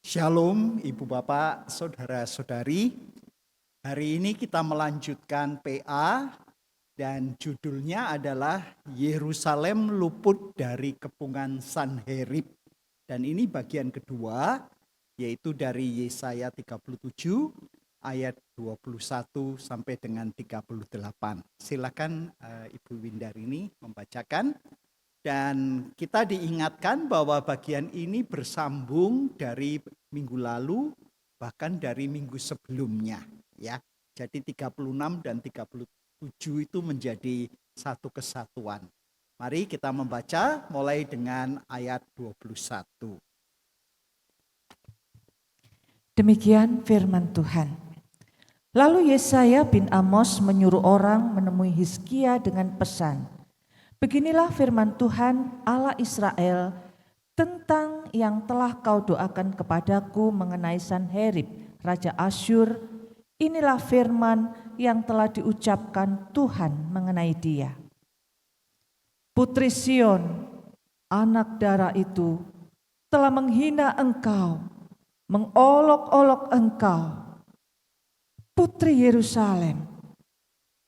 Shalom Ibu Bapak, Saudara-saudari. Hari ini kita melanjutkan PA dan judulnya adalah Yerusalem luput dari kepungan Sanherib. Dan ini bagian kedua, yaitu dari Yesaya 37 ayat 21 sampai dengan 38. Silakan Ibu Windarini membacakan. Dan kita diingatkan bahwa bagian ini bersambung dari minggu lalu, bahkan dari minggu sebelumnya. Ya, jadi 36 dan 37 itu menjadi satu kesatuan. Mari kita membaca mulai dengan ayat 21. Demikian firman Tuhan. Lalu Yesaya bin Amos menyuruh orang menemui Hizkia dengan pesan, "Beginilah firman Tuhan Allah Israel tentang yang telah kau doakan kepadaku mengenai Sanherib, Raja Asyur. Inilah firman yang telah diucapkan Tuhan mengenai dia. Putri Sion, anak darah itu, telah menghina engkau, mengolok-olok engkau. Putri Yerusalem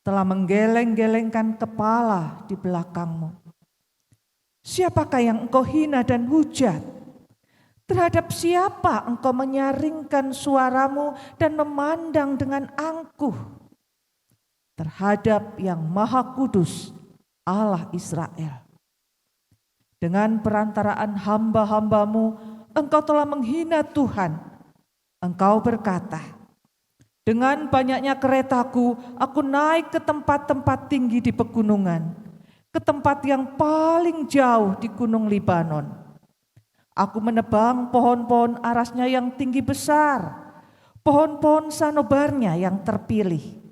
telah menggeleng-gelengkan kepala di belakangmu. Siapakah yang engkau hina dan hujat? Terhadap siapa engkau menyaringkan suaramu dan memandang dengan angkuh? Terhadap yang Maha Kudus, Allah Israel. Dengan perantaraan hamba-hambamu, engkau telah menghina Tuhan. Engkau berkata, dengan banyaknya keretaku, aku naik ke tempat-tempat tinggi di pegunungan, ke tempat yang paling jauh di gunung Libanon. Aku menebang pohon-pohon arasnya yang tinggi besar, pohon-pohon sanobarnya yang terpilih.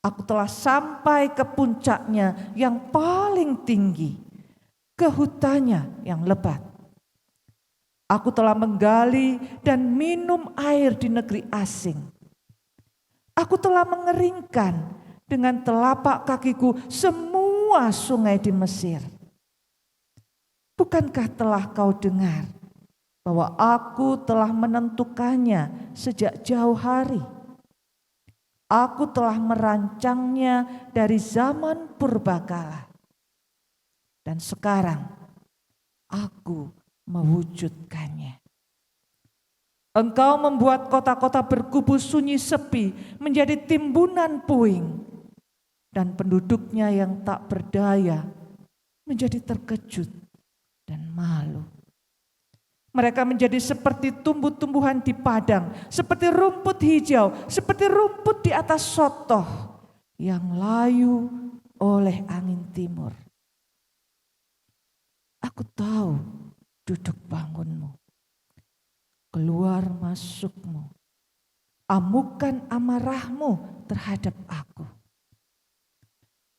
Aku telah sampai ke puncaknya yang paling tinggi, ke hutannya yang lebat. Aku telah menggali dan minum air di negeri asing. Aku telah mengeringkan dengan telapak kakiku semua sungai di Mesir. Bukankah telah kau dengar bahwa aku telah menentukannya sejak jauh hari? Aku telah merancangnya dari zaman purbakala. Dan sekarang aku mewujudkannya. Engkau membuat kota-kota berkubu sunyi sepi menjadi timbunan puing, dan penduduknya yang tak berdaya menjadi terkejut dan malu. Mereka menjadi seperti tumbuh-tumbuhan di padang, seperti rumput hijau, seperti rumput di atas sotoh yang layu oleh angin timur. Aku tahu duduk bangunmu, keluar masukmu, amukan amarahmu terhadap aku.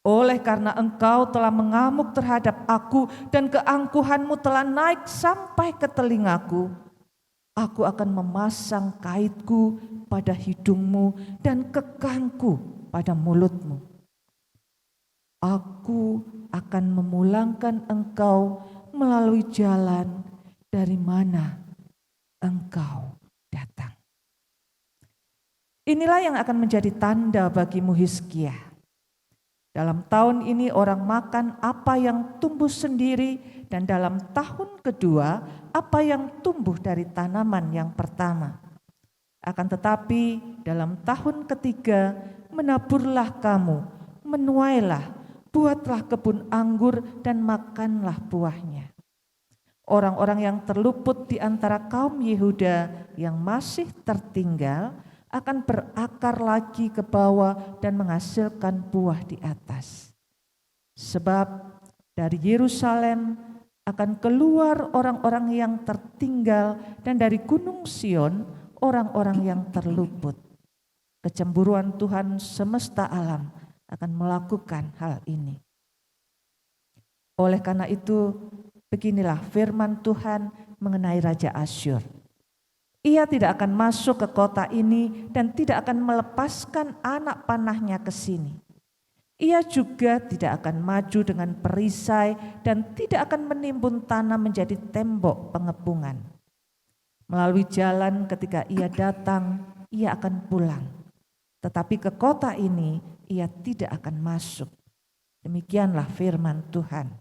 Oleh karena engkau telah mengamuk terhadap aku dan keangkuhanmu telah naik sampai ke telingaku, aku akan memasang kaitku pada hidungmu dan kekangku pada mulutmu. Aku akan memulangkan engkau melalui jalan dari mana engkau datang. Inilah yang akan menjadi tanda bagimu Hizkia. Dalam tahun ini orang makan apa yang tumbuh sendiri, dan dalam tahun kedua apa yang tumbuh dari tanaman yang pertama. Akan tetapi dalam tahun ketiga menaburlah kamu, menuailah, buatlah kebun anggur dan makanlah buahnya. Orang-orang yang terluput di antara kaum Yehuda yang masih tertinggal akan berakar lagi ke bawah dan menghasilkan buah di atas. Sebab dari Yerusalem akan keluar orang-orang yang tertinggal, dan dari Gunung Sion orang-orang yang terluput. Kecemburuan Tuhan semesta alam akan melakukan hal ini. Oleh karena itu, beginilah firman Tuhan mengenai Raja Asyur. Ia tidak akan masuk ke kota ini dan tidak akan melepaskan anak panahnya ke sini. Ia juga tidak akan maju dengan perisai dan tidak akan menimbun tanah menjadi tembok pengepungan. Melalui jalan ketika ia datang, ia akan pulang. Tetapi ke kota ini ia tidak akan masuk. Demikianlah firman Tuhan.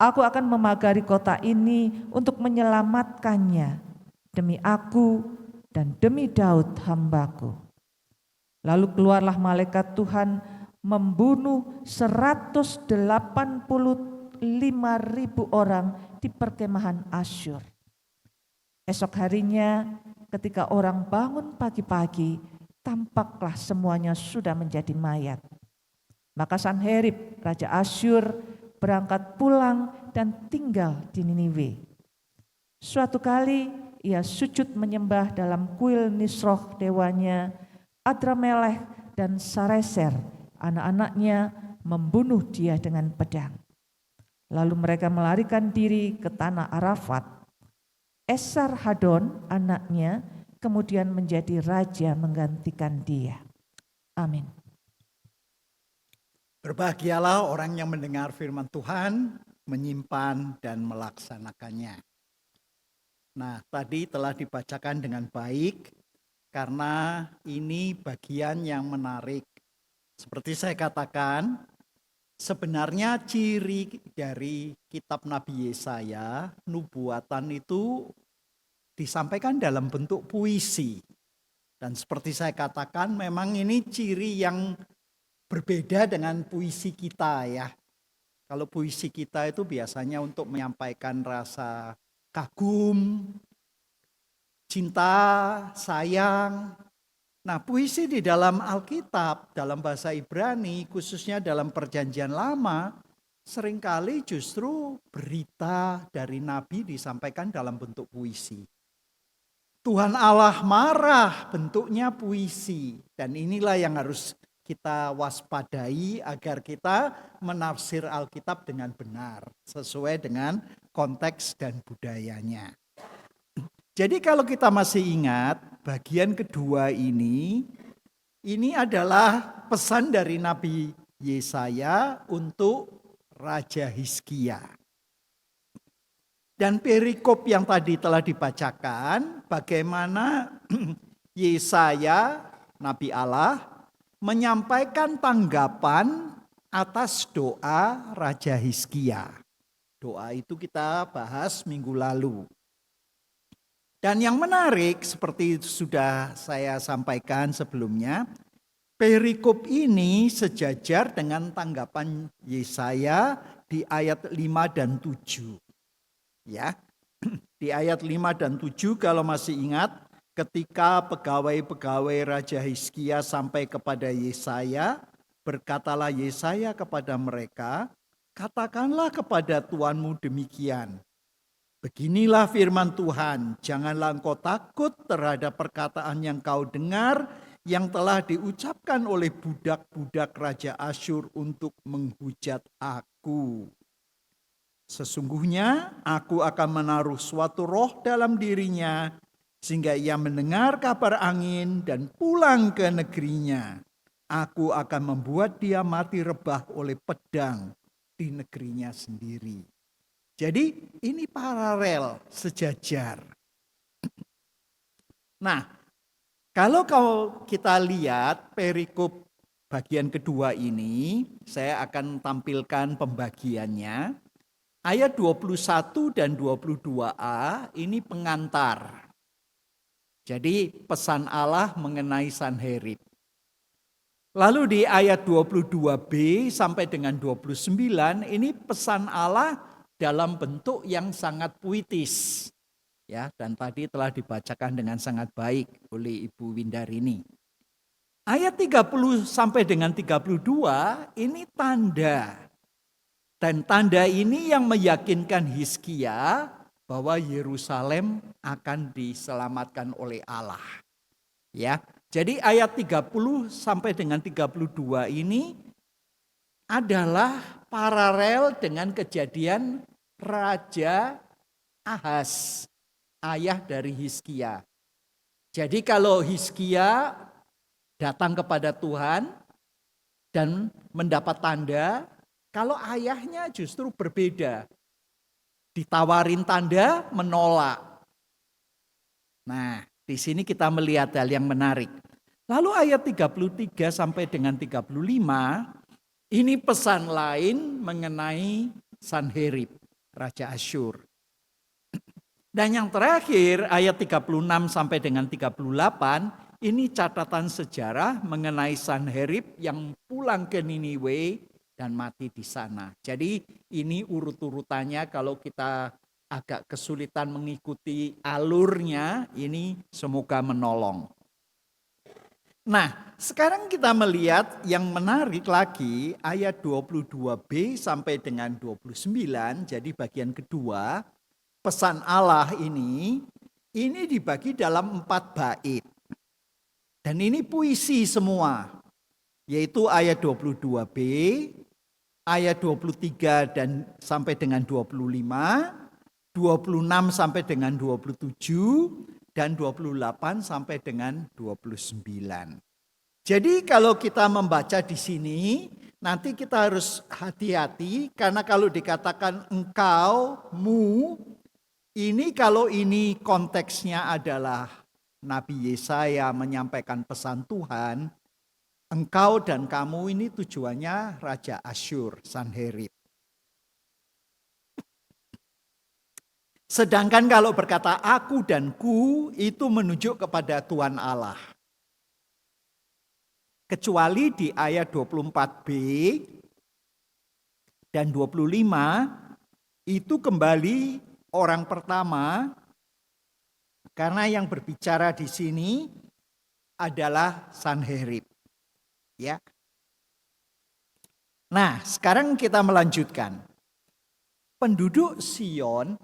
Aku akan memagari kota ini untuk menyelamatkannya demi aku dan demi Daud hambaku. Lalu keluarlah malaikat Tuhan membunuh 185.000 orang di perkemahan Asyur. Esok harinya ketika orang bangun pagi-pagi, tampaklah semuanya sudah menjadi mayat. Maka Sanherib, Raja Asyur, berangkat pulang dan tinggal di Niniwe. Suatu kali ia sujud menyembah dalam kuil Nisroch dewanya, Adramelech dan Sareser, anak-anaknya, membunuh dia dengan pedang. Lalu mereka melarikan diri ke tanah Arafat. Esarhadon, anaknya, kemudian menjadi raja menggantikan dia. Amin. Berbahagialah orang yang mendengar firman Tuhan, menyimpan dan melaksanakannya. Nah, tadi telah dibacakan dengan baik karena ini bagian yang menarik. Seperti saya katakan, sebenarnya ciri dari kitab Nabi Yesaya, nubuatan itu disampaikan dalam bentuk puisi. Dan seperti saya katakan, memang ini ciri yang berbeda dengan puisi kita ya. Kalau puisi kita itu biasanya untuk menyampaikan rasa kagum, cinta, sayang. Nah, puisi di dalam Alkitab, dalam bahasa Ibrani, khususnya dalam Perjanjian Lama, seringkali justru berita dari Nabi disampaikan dalam bentuk puisi. Tuhan Allah marah, bentuknya puisi. Dan inilah yang harus kita waspadai agar kita menafsir Alkitab dengan benar, sesuai dengan konteks dan budayanya. Jadi kalau kita masih ingat, bagian kedua ini adalah pesan dari Nabi Yesaya untuk Raja Hizkia. Dan perikop yang tadi telah dibacakan, bagaimana Yesaya, Nabi Allah, menyampaikan tanggapan atas doa Raja Hizkia. Doa itu kita bahas minggu lalu. Dan yang menarik seperti sudah saya sampaikan sebelumnya, perikop ini sejajar dengan tanggapan Yesaya di ayat 5 dan 7. Ya, di ayat 5 dan 7 kalau masih ingat, ketika pegawai-pegawai Raja Hizkia sampai kepada Yesaya, berkatalah Yesaya kepada mereka, katakanlah kepada tuanmu demikian. Beginilah firman Tuhan, janganlah engkau takut terhadap perkataan yang kau dengar, yang telah diucapkan oleh budak-budak Raja Asyur untuk menghujat aku. Sesungguhnya aku akan menaruh suatu roh dalam dirinya, sehingga ia mendengar kabar angin dan pulang ke negerinya. Aku akan membuat dia mati rebah oleh pedang di negerinya sendiri. Jadi ini paralel, sejajar. Nah, kalau kita lihat perikop bagian kedua ini, saya akan tampilkan pembagiannya. Ayat 21 dan 22a ini pengantar. Jadi pesan Allah mengenai Sanherib. Lalu di ayat 22b sampai dengan 29 ini pesan Allah dalam bentuk yang sangat puitis. Ya, dan tadi telah dibacakan dengan sangat baik oleh Ibu Windarini. Ayat 30 sampai dengan 32 ini tanda. Dan tanda ini yang meyakinkan Hizkia bahwa Yerusalem akan diselamatkan oleh Allah. Ya, jadi ayat 30 sampai dengan 32 ini adalah paralel dengan kejadian Raja Ahaz, ayah dari Hizkia. Jadi kalau Hizkia datang kepada Tuhan dan mendapat tanda, kalau ayahnya justru berbeda. Ditawarin tanda, menolak. Nah, di sini kita melihat hal yang menarik. Lalu ayat 33 sampai dengan 35, ini pesan lain mengenai Sanherib, Raja Asyur. Dan yang terakhir ayat 36 sampai dengan 38, ini catatan sejarah mengenai Sanherib yang pulang ke Niniwe dan mati di sana. Jadi ini urut-urutannya, kalau kita agak kesulitan mengikuti alurnya, ini semoga menolong. Nah, sekarang kita melihat yang menarik lagi ayat 22b sampai dengan 29, jadi bagian kedua. Pesan Allah ini dibagi dalam 4 bait. Dan ini puisi semua, yaitu ayat 22b, ayat 23 dan sampai dengan 25, 26 sampai dengan 27, dan 28 sampai dengan 29. Jadi kalau kita membaca di sini, nanti kita harus hati-hati, karena kalau dikatakan engkau, mu, ini kalau ini konteksnya adalah Nabi Yesaya menyampaikan pesan Tuhan, engkau dan kamu ini tujuannya Raja Asyur, Sanherib. Sedangkan kalau berkata aku dan ku, itu menunjuk kepada Tuhan Allah. Kecuali di ayat 24b dan 25, itu kembali orang pertama, karena yang berbicara di sini adalah Sanherib. Ya. Nah, sekarang kita melanjutkan. Penduduk Sion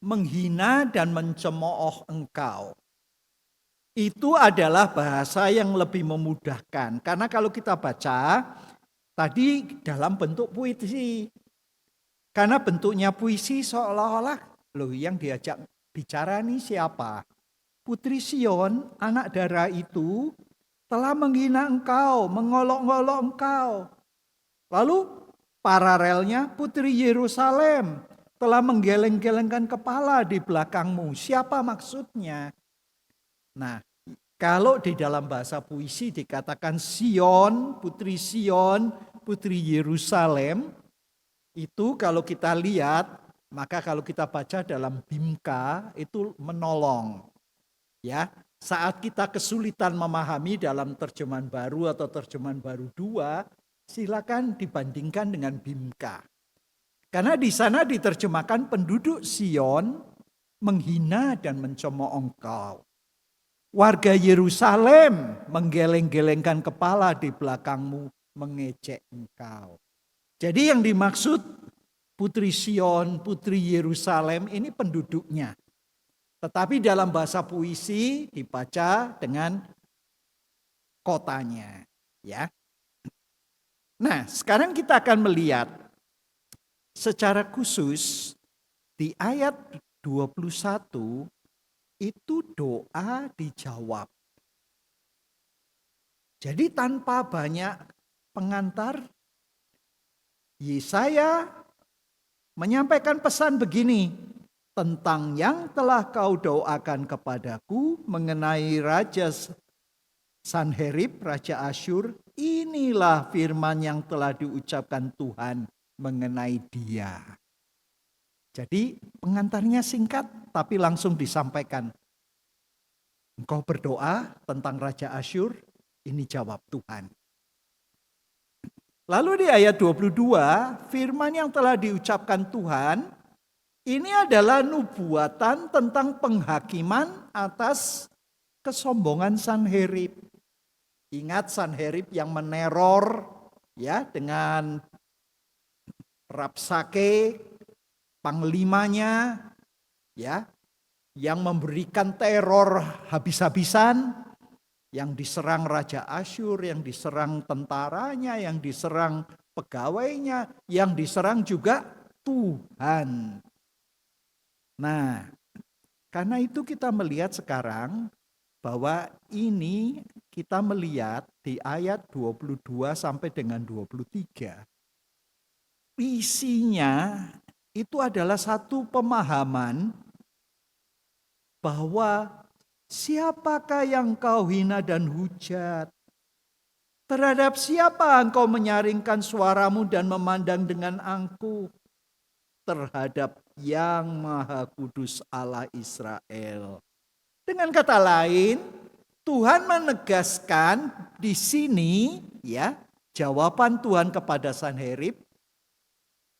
menghina dan mencemooh engkau. Itu adalah bahasa yang lebih memudahkan. Karena kalau kita baca, tadi dalam bentuk puisi. Karena bentuknya puisi seolah-olah, loh yang diajak bicara nih siapa? Putri Sion, anak dara itu, telah menghina engkau, mengolok-ngolok engkau. Lalu paralelnya Putri Yerusalem telah menggeleng-gelengkan kepala di belakangmu. Siapa maksudnya? Nah, kalau di dalam bahasa puisi dikatakan Sion, Putri Yerusalem, itu kalau kita lihat, maka kalau kita baca dalam Bimka itu menolong. Ya, saat kita kesulitan memahami dalam terjemahan baru atau terjemahan baru 2, silakan dibandingkan dengan Bimka. Karena di sana diterjemahkan penduduk Sion menghina dan mencemooh engkau. Warga Yerusalem menggeleng-gelengkan kepala di belakangmu, mengejek engkau. Jadi yang dimaksud Putri Sion, Putri Yerusalem ini penduduknya. Tetapi dalam bahasa puisi dibaca dengan kotanya. Ya. Nah, sekarang kita akan melihat secara khusus di ayat 21 itu doa dijawab. Jadi tanpa banyak pengantar, Yesaya menyampaikan pesan begini tentang yang telah kau doakan kepadaku mengenai Raja Sanherib, Raja Asyur. Inilah firman yang telah diucapkan Tuhan mengenai dia. Jadi pengantarnya singkat tapi langsung disampaikan. Engkau berdoa tentang Raja Asyur, ini jawab Tuhan. Lalu di ayat 22, firman yang telah diucapkan Tuhan, ini adalah nubuatan tentang penghakiman atas kesombongan Sanherib. Ingat Sanherib yang meneror ya dengan Rabsake panglimanya ya, yang memberikan teror habis-habisan, yang diserang Raja Asyur, yang diserang tentaranya, yang diserang pegawainya, yang diserang juga Tuhan. Nah, karena itu kita melihat sekarang bahwa ini kita melihat di ayat 22 sampai dengan 23. Isinya itu adalah satu pemahaman bahwa siapakah yang kau hina dan hujat? Terhadap siapa engkau menyaringkan suaramu dan memandang dengan angkuh? Terhadap Yang Maha Kudus Allah Israel. Dengan kata lain, Tuhan menegaskan di sini ya, jawaban Tuhan kepada Sanherib.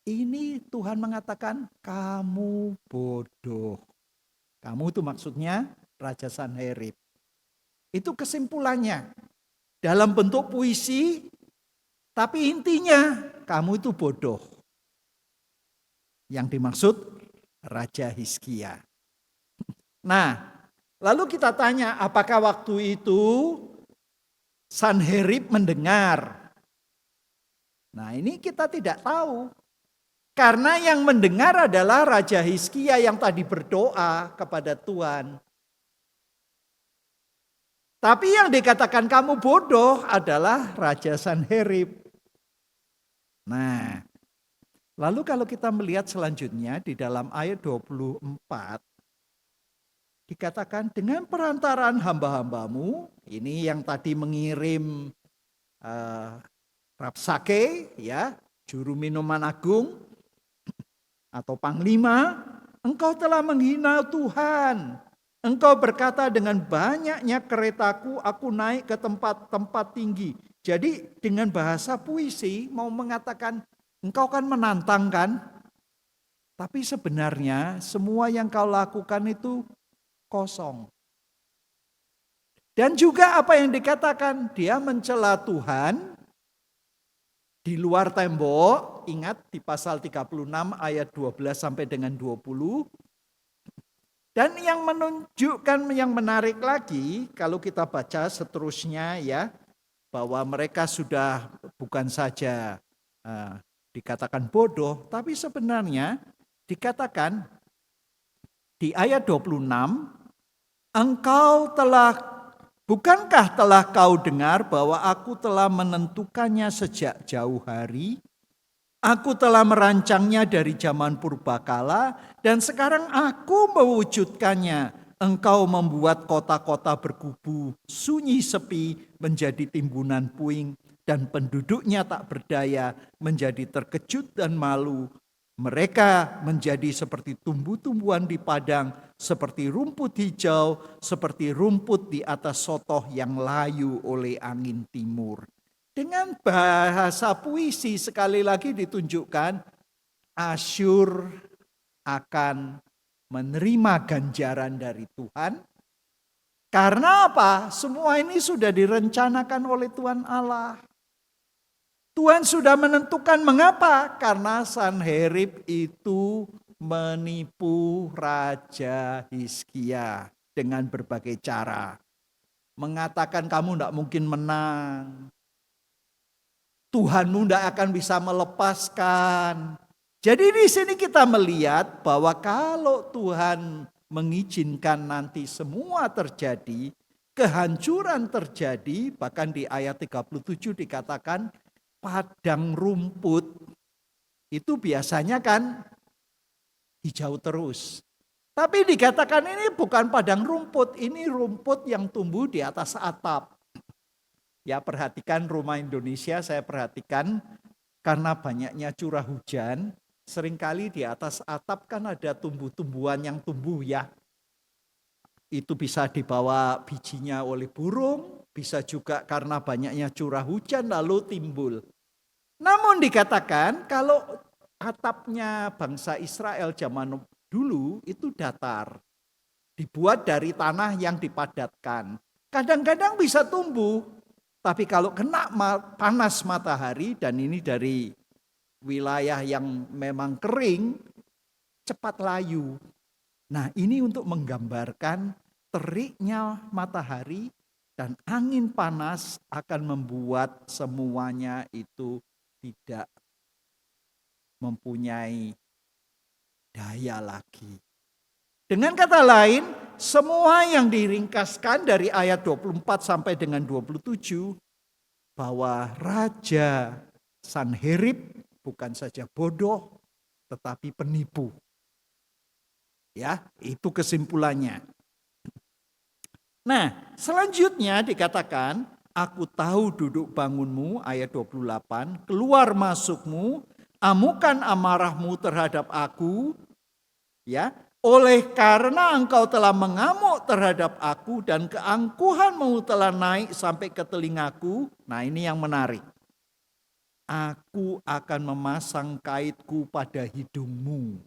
Ini Tuhan mengatakan kamu bodoh. Kamu itu maksudnya Raja Sanherib. Itu kesimpulannya. Dalam bentuk puisi, tapi intinya kamu itu bodoh. Yang dimaksud Raja Hizkia. Nah, lalu kita tanya apakah waktu itu Sanherib mendengar? Nah, ini kita tidak tahu. Karena yang mendengar adalah Raja Hizkia yang tadi berdoa kepada Tuhan. Tapi yang dikatakan kamu bodoh adalah Raja Sanherib. Nah, lalu kalau kita melihat selanjutnya di dalam ayat 24, dikatakan dengan perantaraan hamba-hambamu, ini yang tadi mengirim Rabsake, ya, juru minuman agung atau panglima, engkau telah menghina Tuhan. Engkau berkata dengan banyaknya keretaku aku naik ke tempat-tempat tinggi. Jadi dengan bahasa puisi mau mengatakan engkau kan menantang kan? Tapi sebenarnya semua yang kau lakukan itu kosong. Dan juga apa yang dikatakan, dia mencela Tuhan di luar tembok. Ingat di pasal 36 ayat 12 sampai dengan 20. Dan yang menunjukkan yang menarik lagi, kalau kita baca seterusnya ya, bahwa mereka sudah bukan saja dikatakan bodoh, tapi sebenarnya dikatakan di ayat 26, bukankah telah kau dengar bahwa aku telah menentukannya sejak jauh hari? Aku telah merancangnya dari zaman purbakala dan sekarang aku mewujudkannya. Engkau membuat kota-kota berkubu, sunyi sepi menjadi timbunan puing dan penduduknya tak berdaya menjadi terkejut dan malu. Mereka menjadi seperti tumbuh-tumbuhan di padang, seperti rumput hijau, seperti rumput di atas sotoh yang layu oleh angin timur. Dengan bahasa puisi sekali lagi ditunjukkan Asyur akan menerima ganjaran dari Tuhan. Karena apa? Semua ini sudah direncanakan oleh Tuhan Allah. Tuhan sudah menentukan mengapa? Karena Sanherib itu menipu Raja Hizkia dengan berbagai cara. Mengatakan kamu tidak mungkin menang. Tuhanmu tidak akan bisa melepaskan. Jadi di sini kita melihat bahwa kalau Tuhan mengizinkan nanti semua terjadi, kehancuran terjadi, bahkan di ayat 37 dikatakan padang rumput itu biasanya kan hijau terus. Tapi dikatakan ini bukan padang rumput, ini rumput yang tumbuh di atas atap. Ya, perhatikan rumah Indonesia, saya perhatikan karena banyaknya curah hujan, seringkali di atas atap kan ada tumbuh-tumbuhan yang tumbuh ya. Itu bisa dibawa bijinya oleh burung, bisa juga karena banyaknya curah hujan lalu timbul. Namun dikatakan kalau atapnya bangsa Israel zaman dulu itu datar. Dibuat dari tanah yang dipadatkan. Kadang-kadang bisa tumbuh. Tapi kalau kena panas matahari dan ini dari wilayah yang memang kering, cepat layu. Nah, ini untuk menggambarkan teriknya matahari dan angin panas akan membuat semuanya itu tidak mempunyai daya lagi. Dengan kata lain, semua yang diringkaskan dari ayat 24 sampai dengan 27 bahwa Raja Sanherib bukan saja bodoh tetapi penipu. Ya, itu kesimpulannya. Nah, selanjutnya dikatakan, aku tahu duduk bangunmu, ayat 28, keluar masukmu, amukan amarahmu terhadap aku, ya, oleh karena engkau telah mengamuk terhadap aku dan keangkuhanmu telah naik sampai ke telingaku. Nah, ini yang menarik. Aku akan memasang kaitku pada hidungmu.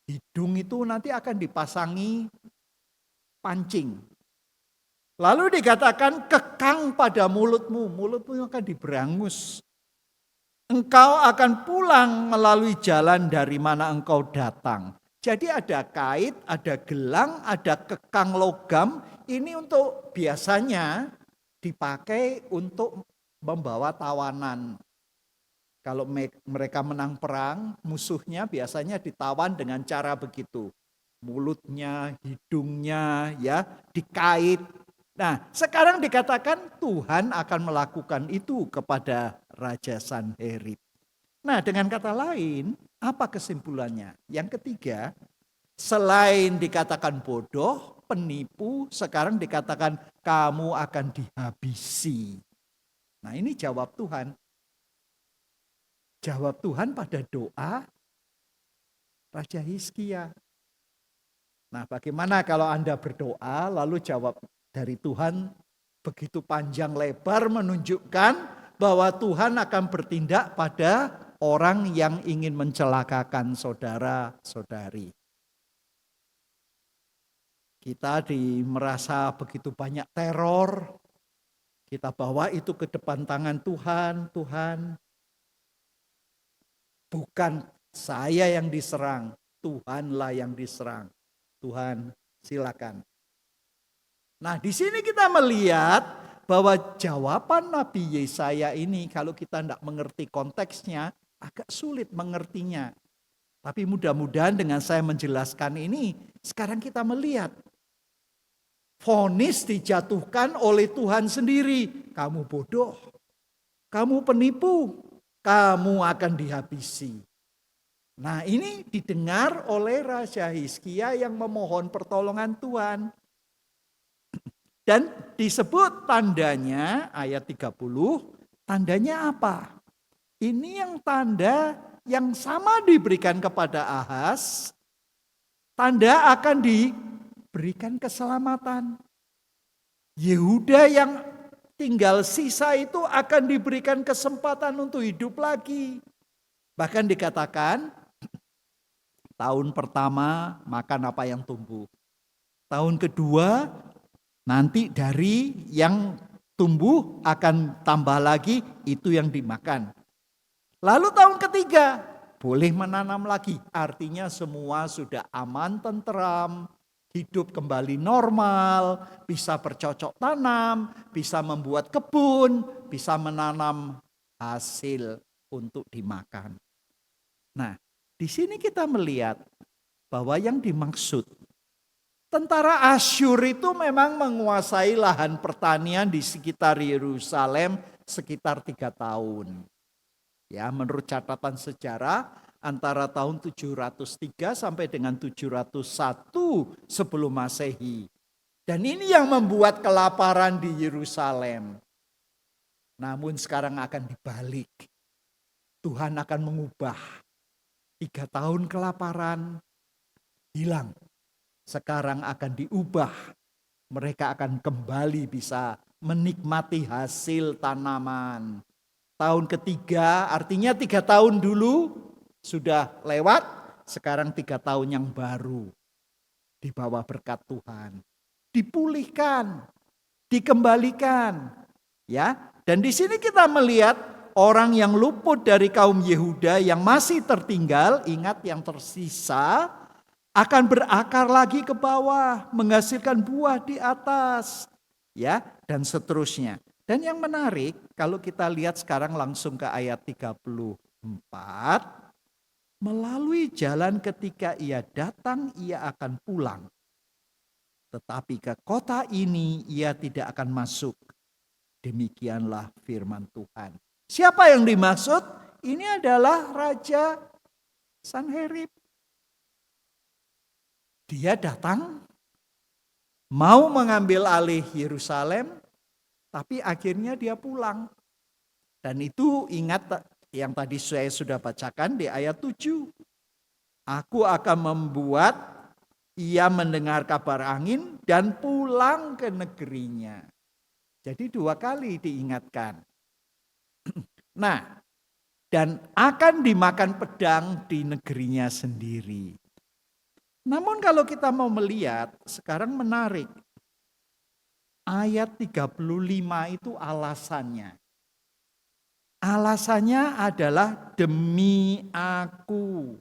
Hidung itu nanti akan dipasangi pancing. Lalu dikatakan kekang pada mulutmu. Mulutmu akan diberangus. Engkau akan pulang melalui jalan dari mana engkau datang. Jadi ada kait, ada gelang, ada kekang logam. Ini untuk biasanya dipakai untuk membawa tawanan. Kalau mereka menang perang, musuhnya biasanya ditawan dengan cara begitu. Mulutnya, hidungnya, ya, dikait. Nah, sekarang dikatakan Tuhan akan melakukan itu kepada Raja Sanherib. Nah, dengan kata lain, apa kesimpulannya? Yang ketiga, selain dikatakan bodoh, penipu, sekarang dikatakan kamu akan dihabisi. Nah, ini jawab Tuhan. Jawab Tuhan pada doa Raja Hizkia. Nah, bagaimana kalau Anda berdoa lalu jawab dari Tuhan begitu panjang lebar menunjukkan bahwa Tuhan akan bertindak pada orang yang ingin mencelakakan saudara-saudari. Kita merasa begitu banyak teror, kita bawa itu ke depan tangan Tuhan. Tuhan, bukan saya yang diserang, Tuhanlah yang diserang. Tuhan, silakan. Nah, di sini kita melihat bahwa jawaban Nabi Yesaya ini kalau kita tidak mengerti konteksnya agak sulit mengertinya. Tapi mudah-mudahan dengan saya menjelaskan ini, sekarang kita melihat vonis dijatuhkan oleh Tuhan sendiri. Kamu bodoh, kamu penipu, kamu akan dihabisi. Nah, ini didengar oleh Raja Hizkia yang memohon pertolongan Tuhan. Dan disebut tandanya ayat 30, tandanya apa? Ini yang tanda yang sama diberikan kepada Ahaz. Tanda akan diberikan keselamatan. Yehuda yang tinggal sisa itu akan diberikan kesempatan untuk hidup lagi. Bahkan dikatakan tahun pertama makan apa yang tumbuh. Tahun kedua nanti dari yang tumbuh akan tambah lagi itu yang dimakan. Lalu tahun ketiga boleh menanam lagi. Artinya semua sudah aman, tentram, hidup kembali normal, bisa bercocok tanam, bisa membuat kebun, bisa menanam hasil untuk dimakan. Nah, di sini kita melihat bahwa yang dimaksud tentara Asyur itu memang menguasai lahan pertanian di sekitar Yerusalem sekitar 3 tahun. Ya, menurut catatan sejarah antara tahun 703 sampai dengan 701 sebelum Masehi. Dan ini yang membuat kelaparan di Yerusalem. Namun sekarang akan dibalik. Tuhan akan mengubah 3 tahun kelaparan hilang. Sekarang akan diubah. Mereka akan kembali bisa menikmati hasil tanaman. Tahun ketiga artinya 3 tahun dulu sudah lewat. Sekarang 3 tahun yang baru. Di bawah berkat Tuhan. Dipulihkan. Dikembalikan. Ya, dan di sini kita melihat orang yang luput dari kaum Yehuda yang masih tertinggal, ingat yang tersisa, akan berakar lagi ke bawah, menghasilkan buah di atas, ya, dan seterusnya. Dan yang menarik, kalau kita lihat sekarang langsung ke ayat 34, melalui jalan ketika ia datang, ia akan pulang. Tetapi ke kota ini ia tidak akan masuk. Demikianlah firman Tuhan. Siapa yang dimaksud? Ini adalah Raja Sanherib. Dia datang mau mengambil alih Yerusalem, tapi akhirnya dia pulang. Dan itu ingat yang tadi saya sudah bacakan di ayat 7. Aku akan membuat ia mendengar kabar angin dan pulang ke negerinya. Jadi 2 kali diingatkan. Nah, dan akan dimakan pedang di negerinya sendiri. Namun kalau kita mau melihat, sekarang menarik. Ayat 35 itu alasannya. Alasannya adalah demi aku.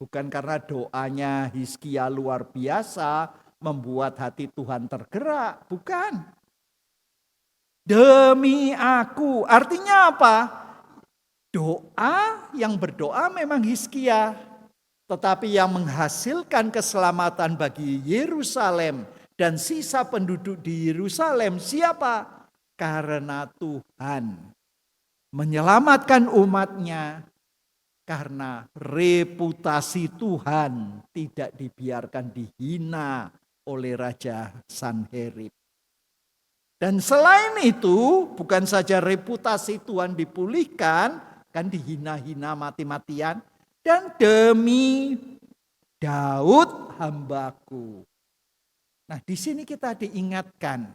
Bukan karena doanya Hizkia luar biasa, membuat hati Tuhan tergerak. Bukan. Demi aku. Artinya apa? Doa yang berdoa memang Hizkia. Tetapi yang menghasilkan keselamatan bagi Yerusalem dan sisa penduduk di Yerusalem siapa? Karena Tuhan menyelamatkan umatnya. Karena reputasi Tuhan tidak dibiarkan dihina oleh Raja Sanherib. Dan selain itu, bukan saja reputasi Tuhan dipulihkan, kan dihina-hina mati-matian, dan demi Daud hambaku. Nah, di sini kita diingatkan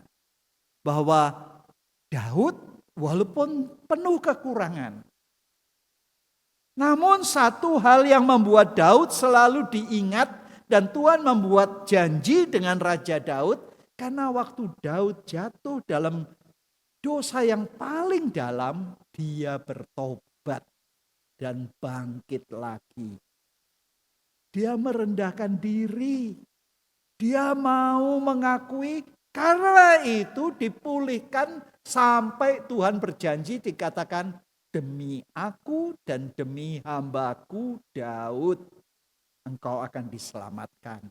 bahwa Daud walaupun penuh kekurangan, namun satu hal yang membuat Daud selalu diingat dan Tuhan membuat janji dengan Raja Daud, karena waktu Daud jatuh dalam dosa yang paling dalam, dia bertobat dan bangkit lagi. Dia merendahkan diri, dia mau mengakui, karena itu dipulihkan sampai Tuhan berjanji dikatakan, demi aku dan demi hambaku Daud, engkau akan diselamatkan.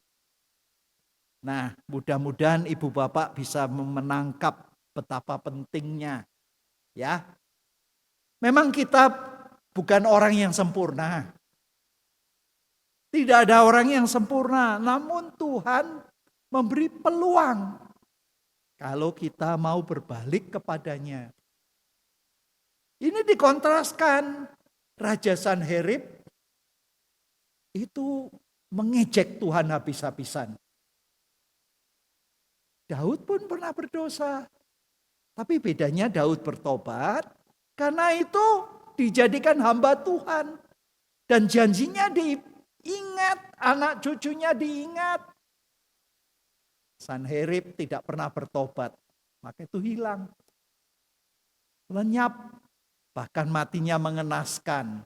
Nah, mudah-mudahan ibu bapak bisa menangkap betapa pentingnya. Ya, memang kita bukan orang yang sempurna. Tidak ada orang yang sempurna, namun Tuhan memberi peluang kalau kita mau berbalik kepadanya. Ini dikontraskan. Raja Sanherib itu mengejek Tuhan habis-habisan. Daud pun pernah berdosa. Tapi bedanya Daud bertobat, karena itu dijadikan hamba Tuhan. Dan janjinya diingat, anak cucunya diingat. Sanherib tidak pernah bertobat, maka itu hilang. Lenyap. Bahkan matinya mengenaskan,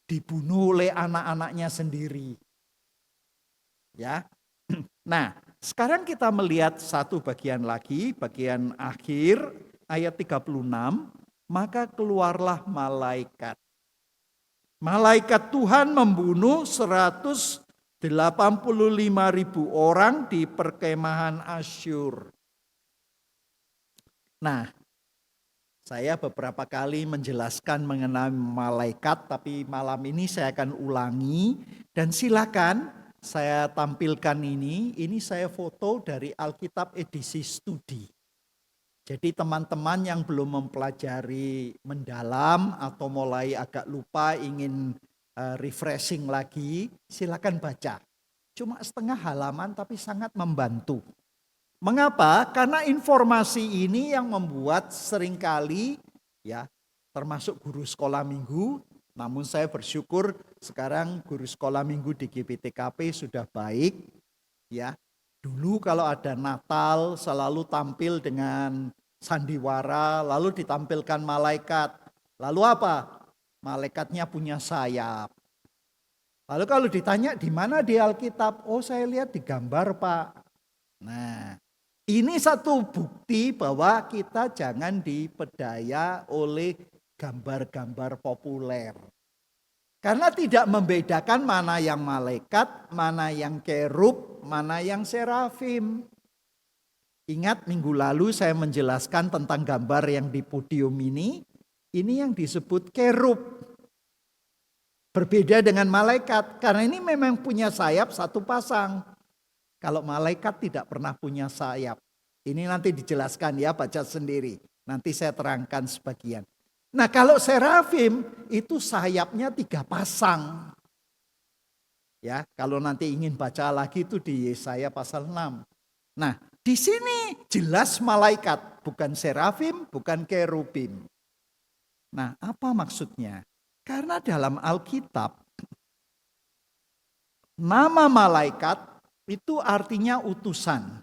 dibunuh oleh anak-anaknya sendiri. Ya. Nah, sekarang kita melihat satu bagian lagi, bagian akhir ayat 36, maka keluarlah malaikat. Malaikat Tuhan membunuh 185.000 orang di perkemahan Asyur. Nah, saya beberapa kali menjelaskan mengenai malaikat, tapi malam ini saya akan ulangi. Dan silakan saya tampilkan ini saya foto dari Alkitab edisi studi. Jadi teman-teman yang belum mempelajari mendalam atau mulai agak lupa ingin refreshing lagi, silakan baca. Cuma setengah halaman tapi sangat membantu. Mengapa? Karena informasi ini yang membuat seringkali ya, termasuk guru sekolah minggu, namun saya bersyukur sekarang guru sekolah minggu di GPTKP sudah baik ya. Dulu kalau ada Natal selalu tampil dengan sandiwara, lalu ditampilkan malaikat. Lalu apa? Malaikatnya punya sayap. Lalu kalau ditanya di mana di Alkitab? Oh, saya lihat di gambar, Pak. Nah, ini satu bukti bahwa kita jangan dipedaya oleh gambar-gambar populer. Karena tidak membedakan mana yang malaikat, mana yang kerub, mana yang serafim. Ingat minggu lalu saya menjelaskan tentang gambar yang di podium ini yang disebut kerub. Berbeda dengan malaikat, karena ini memang punya sayap satu pasang. Kalau malaikat tidak pernah punya sayap. Ini nanti dijelaskan ya, baca sendiri. Nanti saya terangkan sebagian. Nah kalau serafim itu sayapnya 3 pasang. Ya, kalau nanti ingin baca lagi itu di Yesaya pasal 6. Nah, di sini jelas malaikat, bukan serafim, bukan kerubim. Nah, apa maksudnya? Karena dalam Alkitab nama malaikat itu artinya utusan.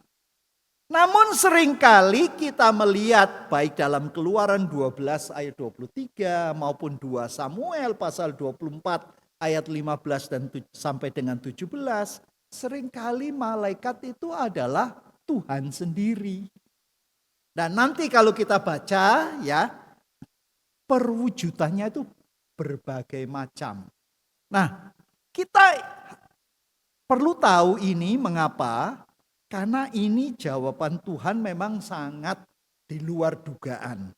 Namun seringkali kita melihat baik dalam Keluaran 12 ayat 23 maupun 2 Samuel pasal 24 ayat 15 dan sampai dengan 17, seringkali malaikat itu adalah Tuhan sendiri. Dan nanti kalau kita baca ya, perwujudannya itu berbagai macam. Nah, kita perlu tahu ini mengapa? Karena ini jawaban Tuhan memang sangat di luar dugaan.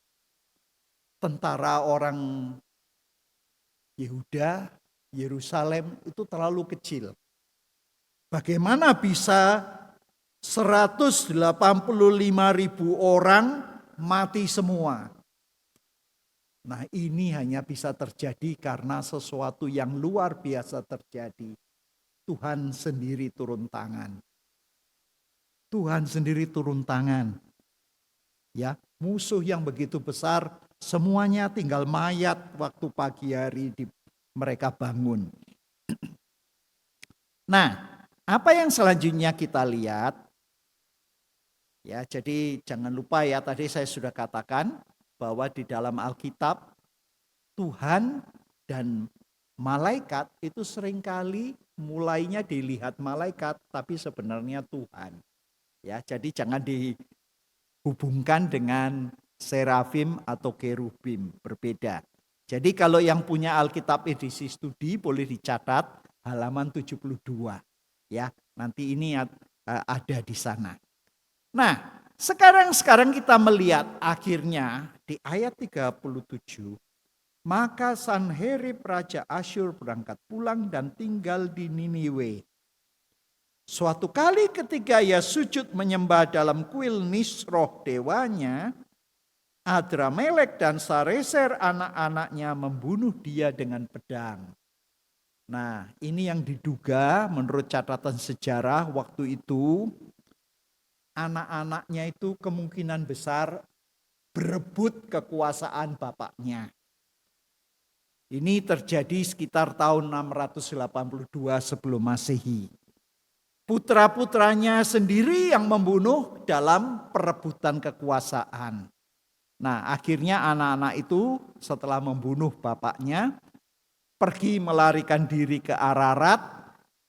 Tentara orang Yehuda, Yerusalem itu terlalu kecil. Bagaimana bisa 185.000 orang mati semua? Nah, ini hanya bisa terjadi karena sesuatu yang luar biasa terjadi. Tuhan sendiri turun tangan. Tuhan sendiri turun tangan. Ya, musuh yang begitu besar semuanya tinggal mayat waktu pagi hari mereka bangun. Nah, apa yang selanjutnya kita lihat? Ya, jadi jangan lupa ya, tadi saya sudah katakan bahwa di dalam Alkitab Tuhan dan malaikat itu seringkali mulainya dilihat malaikat tapi sebenarnya Tuhan. Ya, jadi jangan dihubungkan dengan serafim atau kerubim, berbeda. Jadi kalau yang punya Alkitab edisi studi boleh dicatat halaman 72. Ya, nanti ini ada di sana. Nah, sekarang kita melihat akhirnya di ayat 37, maka Sanherib Raja Asyur berangkat pulang dan tinggal di Niniwe. Suatu kali ketika ia sujud menyembah dalam kuil Nisroh dewanya, Adramelek dan Sareser anak-anaknya membunuh dia dengan pedang. Nah, ini yang diduga menurut catatan sejarah waktu itu, anak-anaknya itu kemungkinan besar berebut kekuasaan bapaknya. Ini terjadi sekitar tahun 682 sebelum Masehi. Putra-putranya sendiri yang membunuh dalam perebutan kekuasaan. Nah, akhirnya anak-anak itu setelah membunuh bapaknya pergi melarikan diri ke Ararat,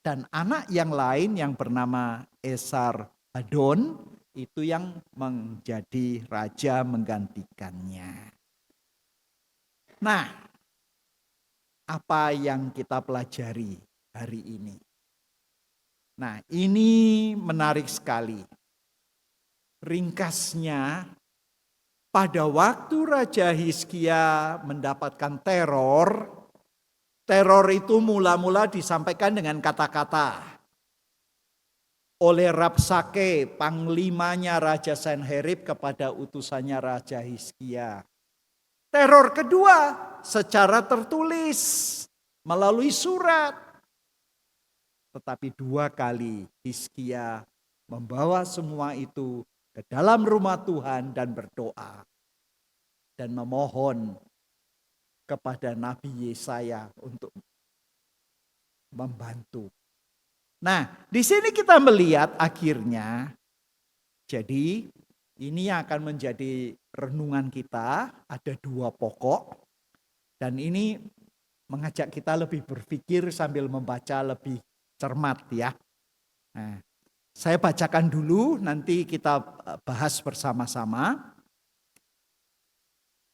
dan anak yang lain yang bernama Esar Hadon itu yang menjadi raja menggantikannya. Nah, apa yang kita pelajari hari ini? Nah, ini menarik sekali. Ringkasnya, pada waktu Raja Hizkia mendapatkan teror itu mula-mula disampaikan dengan kata-kata oleh Rabsake, panglimanya Raja Sanherib kepada utusannya Raja Hizkia. Teror kedua secara tertulis melalui surat. Tetapi 2 kali Hizkia membawa semua itu ke dalam rumah Tuhan dan berdoa. Dan memohon kepada Nabi Yesaya untuk membantu. Nah, di sini kita melihat akhirnya, jadi ini yang akan menjadi renungan kita, ada 2 pokok. Dan ini mengajak kita lebih berpikir sambil membaca lebih cermat ya. Nah, saya bacakan dulu, nanti kita bahas bersama-sama.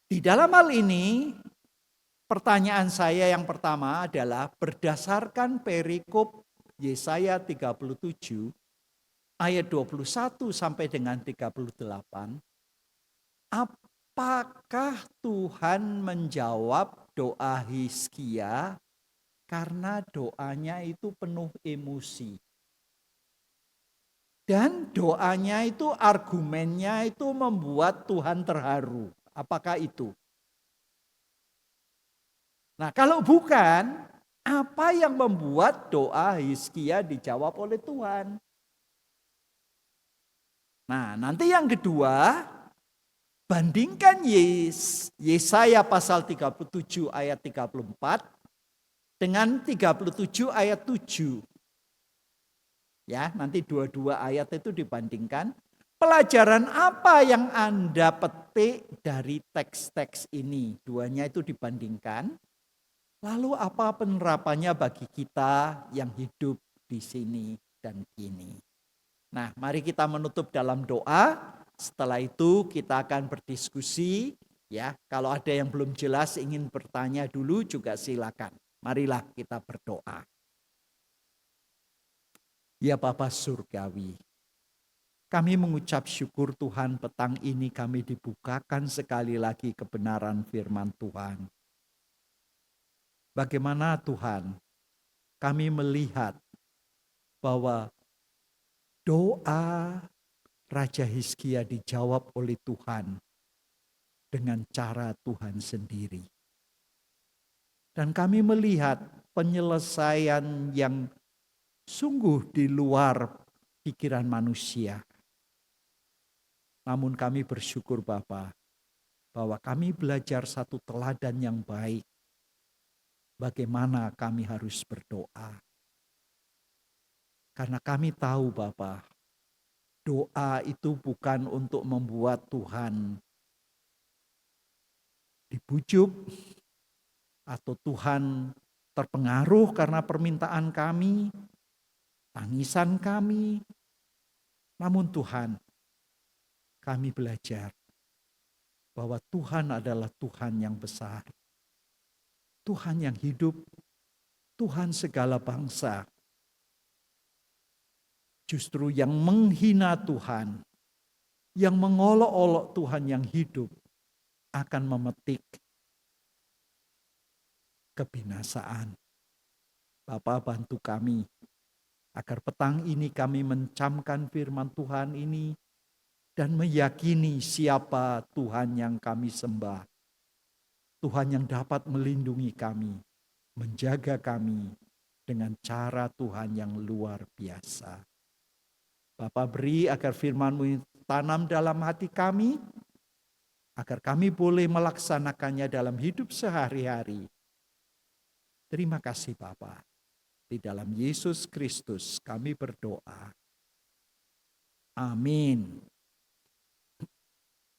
Di dalam hal ini, pertanyaan saya yang pertama adalah berdasarkan perikop Yesaya 37 ayat 21 sampai dengan 38, apakah Tuhan menjawab doa Hizkia karena doanya itu penuh emosi? Dan doanya itu, argumennya itu membuat Tuhan terharu. Apakah itu? Nah, kalau bukan, apa yang membuat doa Hizkia dijawab oleh Tuhan? Nah, nanti yang kedua, bandingkan Yesaya pasal 37 ayat 34 dengan 37 ayat 7. Ya, nanti dua-dua ayat itu dibandingkan. Pelajaran apa yang Anda petik dari teks-teks ini? Duanya itu dibandingkan. Lalu apa penerapannya bagi kita yang hidup di sini dan kini? Nah, mari kita menutup dalam doa. Setelah itu kita akan berdiskusi. Ya, kalau ada yang belum jelas ingin bertanya dulu juga silakan. Marilah kita berdoa. Ya Bapa Surgawi, kami mengucap syukur Tuhan petang ini kami dibukakan sekali lagi kebenaran firman Tuhan. Bagaimana Tuhan, kami melihat bahwa doa Raja Hizkia dijawab oleh Tuhan dengan cara Tuhan sendiri. Dan kami melihat penyelesaian yang sungguh di luar pikiran manusia. Namun kami bersyukur Bapa, bahwa kami belajar satu teladan yang baik. Bagaimana kami harus berdoa. Karena kami tahu Bapa, doa itu bukan untuk membuat Tuhan dibujuk atau Tuhan terpengaruh karena permintaan kami, tangisan kami. Namun Tuhan, kami belajar bahwa Tuhan adalah Tuhan yang besar. Tuhan yang hidup, Tuhan segala bangsa. Justru yang menghina Tuhan, yang mengolok-olok Tuhan yang hidup, akan memetik kebinasaan. Bapa, bantu kami agar petang ini kami mencamkan firman Tuhan ini dan meyakini siapa Tuhan yang kami sembah. Tuhan yang dapat melindungi kami, menjaga kami dengan cara Tuhan yang luar biasa. Bapa, beri agar firman-Mu tanam dalam hati kami, agar kami boleh melaksanakannya dalam hidup sehari-hari. Terima kasih Bapa. Di dalam Yesus Kristus kami berdoa. Amin.